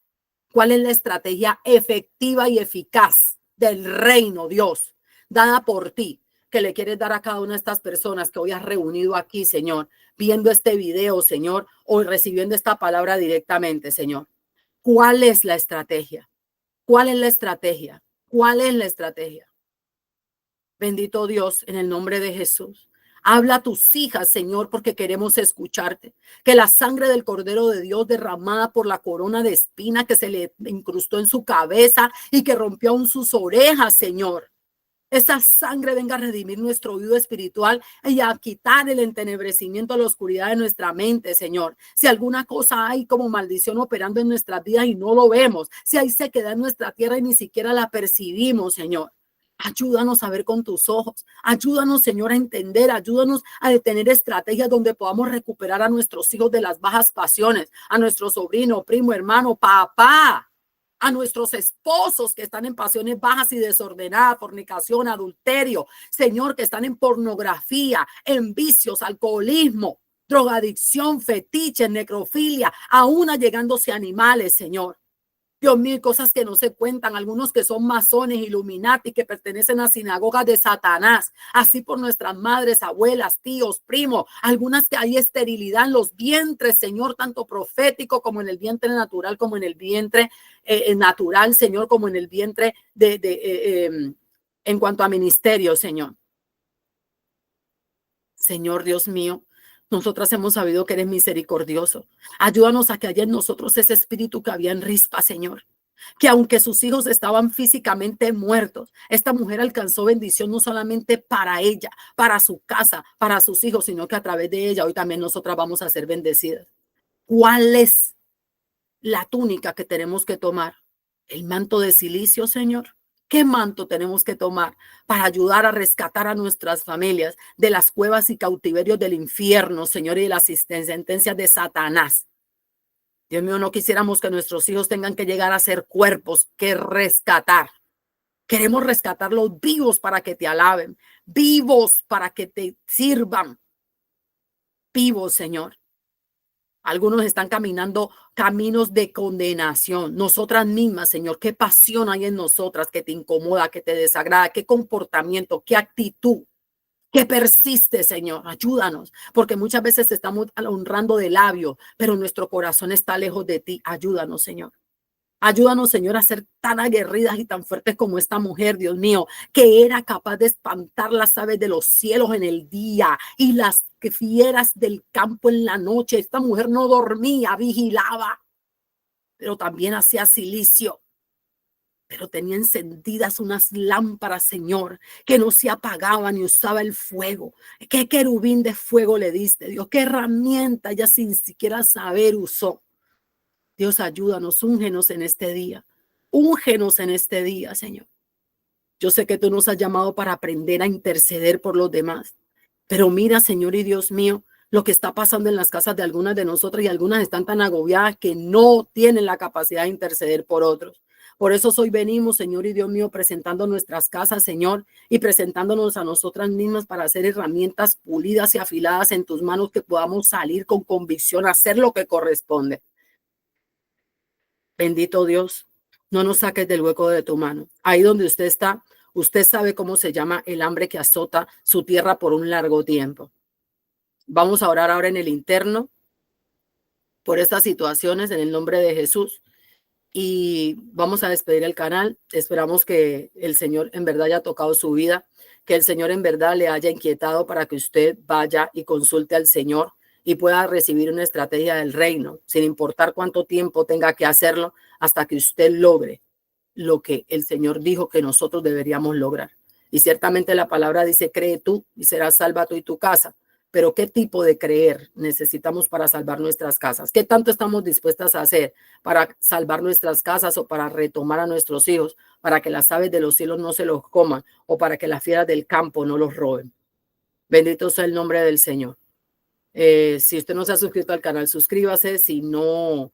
¿Cuál es la estrategia efectiva y eficaz del reino, Dios, dada por ti, que le quieres dar a cada una de estas personas que hoy has reunido aquí, Señor, viendo este video, Señor, o recibiendo esta palabra directamente, Señor? ¿Cuál es la estrategia? ¿Cuál es la estrategia? ¿Cuál es la estrategia? Bendito Dios, en el nombre de Jesús. Habla a tus hijas, Señor, porque queremos escucharte. Que la sangre del Cordero de Dios derramada por la corona de espina que se le incrustó en su cabeza y que rompió aún sus orejas, Señor. Esa sangre venga a redimir nuestro oído espiritual y a quitar el entenebrecimiento, la oscuridad de nuestra mente, Señor. Si alguna cosa hay como maldición operando en nuestras vidas y no lo vemos, si hay sequedad en nuestra tierra y ni siquiera la percibimos, Señor. Ayúdanos a ver con tus ojos. Ayúdanos, Señor, a entender. Ayúdanos a tener estrategias donde podamos recuperar a nuestros hijos de las bajas pasiones, a nuestro sobrino, primo, hermano, papá, a nuestros esposos que están en pasiones bajas y desordenadas, fornicación, adulterio, Señor, que están en pornografía, en vicios, alcoholismo, drogadicción, fetiches, necrofilia, aún llegándose a animales, Señor. Dios mío, cosas que no se cuentan, algunos que son masones, Illuminati, que pertenecen a sinagogas de Satanás, así por nuestras madres, abuelas, tíos, primos, algunas que hay esterilidad en los vientres, Señor, tanto profético como en el vientre natural, como en el vientre natural, Señor, como en el vientre en cuanto a ministerio, Señor. Señor Dios mío, nosotras hemos sabido que eres misericordioso. Ayúdanos a que haya en nosotros ese espíritu que había en Rispa, Señor. Que aunque sus hijos estaban físicamente muertos, esta mujer alcanzó bendición no solamente para ella, para su casa, para sus hijos, sino que a través de ella hoy también nosotras vamos a ser bendecidas. ¿Cuál es la túnica que tenemos que tomar? ¿El manto de silicio, Señor? ¿Qué manto tenemos que tomar para ayudar a rescatar a nuestras familias de las cuevas y cautiverios del infierno, Señor, y de las sentencias de Satanás? Dios mío, no quisiéramos que nuestros hijos tengan que llegar a ser cuerpos que rescatar. Queremos rescatarlos vivos para que te alaben, vivos para que te sirvan, vivos, Señor. Algunos están caminando caminos de condenación. Nosotras mismas, Señor, qué pasión hay en nosotras que te incomoda, que te desagrada, qué comportamiento, qué actitud, que persiste, Señor. Ayúdanos, porque muchas veces te estamos honrando de labio, pero nuestro corazón está lejos de ti. Ayúdanos, Señor. Ayúdanos, Señor, a ser tan aguerridas y tan fuertes como esta mujer, Dios mío, que era capaz de espantar las aves de los cielos en el día y las fieras del campo en la noche. Esta mujer no dormía, vigilaba, pero también hacía silicio. Pero tenía encendidas unas lámparas, Señor, que no se apagaban ni usaba el fuego. ¿Qué querubín de fuego le diste, Dios? ¿Qué herramienta ella sin siquiera saber usó? Dios, ayúdanos, úngenos en este día. Úngenos en este día, Señor. Yo sé que tú nos has llamado para aprender a interceder por los demás. Pero mira, Señor y Dios mío, lo que está pasando en las casas de algunas de nosotras y algunas están tan agobiadas que no tienen la capacidad de interceder por otros. Por eso hoy venimos, Señor y Dios mío, presentando nuestras casas, Señor, y presentándonos a nosotras mismas para hacer herramientas pulidas y afiladas en tus manos que podamos salir con convicción a hacer lo que corresponde. Bendito Dios, no nos saques del hueco de tu mano. Ahí donde usted está, usted sabe cómo se llama el hambre que azota su tierra por un largo tiempo. Vamos a orar ahora en el interno por estas situaciones en el nombre de Jesús y vamos a despedir el canal. Esperamos que el Señor en verdad haya tocado su vida, que el Señor en verdad le haya inquietado para que usted vaya y consulte al Señor y pueda recibir una estrategia del reino, sin importar cuánto tiempo tenga que hacerlo, hasta que usted logre lo que el Señor dijo que nosotros deberíamos lograr. Y ciertamente la palabra dice, cree tú y serás salva tú y tu casa. Pero ¿qué tipo de creer necesitamos para salvar nuestras casas? ¿Qué tanto estamos dispuestas a hacer para salvar nuestras casas o para retomar a nuestros hijos, para que las aves de los cielos no se los coman o para que las fieras del campo no los roben? Bendito sea el nombre del Señor. Si usted no se ha suscrito al canal, suscríbase. Si no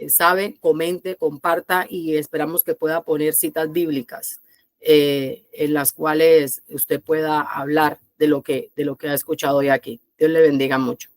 sabe, comente, comparta y esperamos que pueda poner citas bíblicas en las cuales usted pueda hablar de lo que ha escuchado hoy aquí. Dios le bendiga mucho.